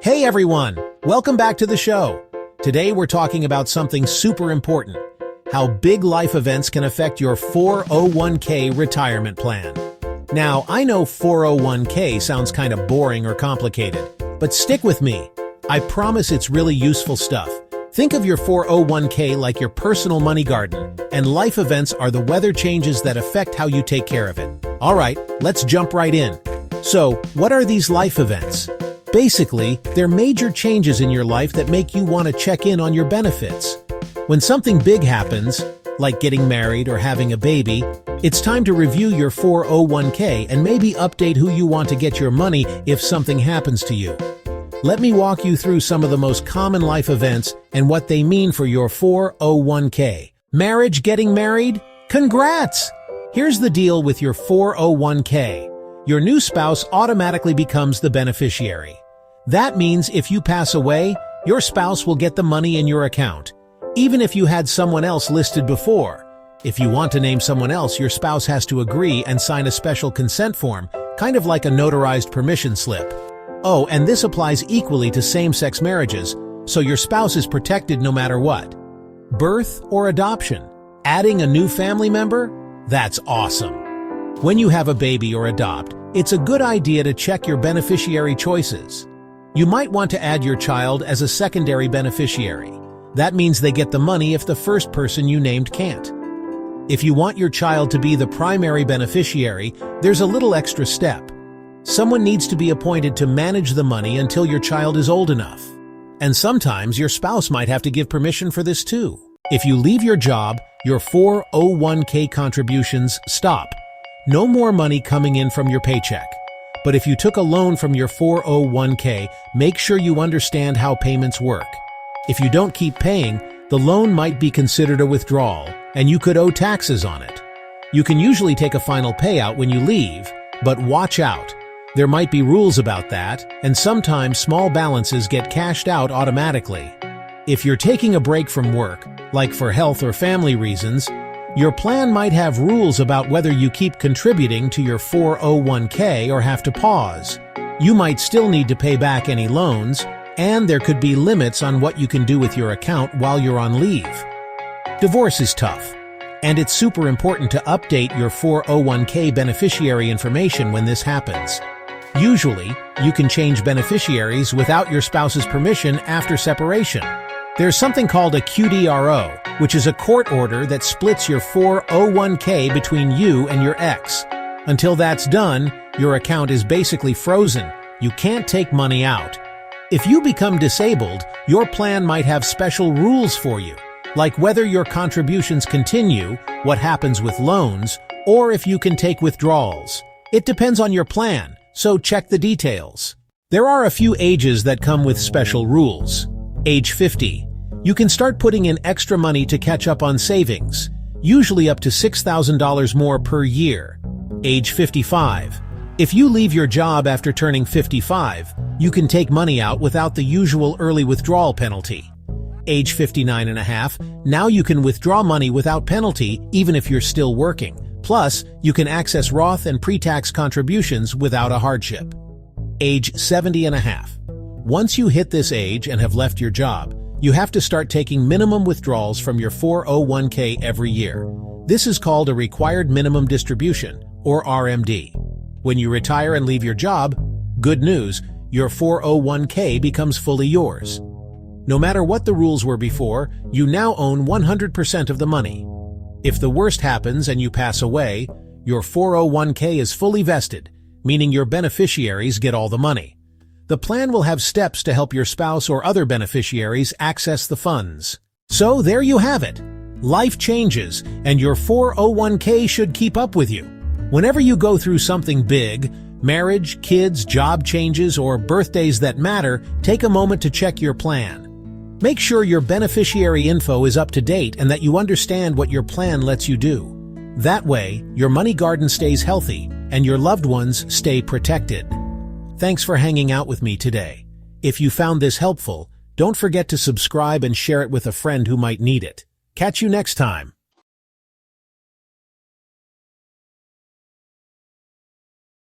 Hey everyone, welcome back to the show. Today we're talking about something super important, how big life events can affect your 401k retirement plan. Now, I know 401k sounds kind of boring or complicated, but stick with me. I promise it's really useful stuff. Think of your 401k like your personal money garden, and life events are the weather changes that affect how you take care of it. All right, let's jump right in. So, what are these life events? Basically, they're major changes in your life that make you want to check in on your benefits. When something big happens, like getting married or having a baby, it's time to review your 401k and maybe update who you want to get your money if something happens to you. Let me walk you through some of the most common life events and what they mean for your 401k. Marriage, getting married? Congrats! Here's the deal with your 401k. Your new spouse automatically becomes the beneficiary. That means if you pass away, your spouse will get the money in your account, even if you had someone else listed before. If you want to name someone else, your spouse has to agree and sign a special consent form, kind of like a notarized permission slip. Oh, and this applies equally to same-sex marriages, so your spouse is protected no matter what. Birth or adoption? Adding a new family member? That's awesome. When you have a baby or adopt, it's a good idea to check your beneficiary choices. You might want to add your child as a secondary beneficiary. That means they get the money if the first person you named can't. If you want your child to be the primary beneficiary, there's a little extra step. Someone needs to be appointed to manage the money until your child is old enough. And sometimes your spouse might have to give permission for this too. If you leave your job, your 401k contributions stop. No more money coming in from your paycheck. But if you took a loan from your 401k, make sure you understand how payments work. If you don't keep paying, the loan might be considered a withdrawal, and you could owe taxes on it. You can usually take a final payout when you leave, but watch out. There might be rules about that, and sometimes small balances get cashed out automatically. If you're taking a break from work, like for health or family reasons, your plan might have rules about whether you keep contributing to your 401k or have to pause. You might still need to pay back any loans, and there could be limits on what you can do with your account while you're on leave. Divorce is tough, and it's super important to update your 401k beneficiary information when this happens. Usually, you can change beneficiaries without your spouse's permission after separation. There's something called a QDRO, which is a court order that splits your 401k between you and your ex. Until that's done, your account is basically frozen. You can't take money out. If you become disabled, your plan might have special rules for you, like whether your contributions continue, what happens with loans, or if you can take withdrawals. It depends on your plan, so check the details. There are a few ages that come with special rules. Age 50. You can start putting in extra money to catch up on savings, usually up to $6,000 more per year. Age 55. If you leave your job after turning 55, you can take money out without the usual early withdrawal penalty. Age 59 and a half, now you can withdraw money without penalty even if you're still working. Plus, you can access Roth and pre-tax contributions without a hardship. Age 70 and a half. Once you hit this age and have left your job, you have to start taking minimum withdrawals from your 401k every year. This is called a required minimum distribution, or RMD. When you retire and leave your job, good news, your 401k becomes fully yours. No matter what the rules were before, you now own 100% of the money. If the worst happens and you pass away, your 401k is fully vested, meaning your beneficiaries get all the money. The plan will have steps to help your spouse or other beneficiaries access the funds. So there you have it. Life changes, and your 401k should keep up with you. Whenever you go through something big, marriage, kids, job changes, or birthdays that matter, take a moment to check your plan. Make sure your beneficiary info is up to date and that you understand what your plan lets you do. That way, your money garden stays healthy and your loved ones stay protected. Thanks for hanging out with me today. If you found this helpful, don't forget to subscribe and share it with a friend who might need it. Catch you next time.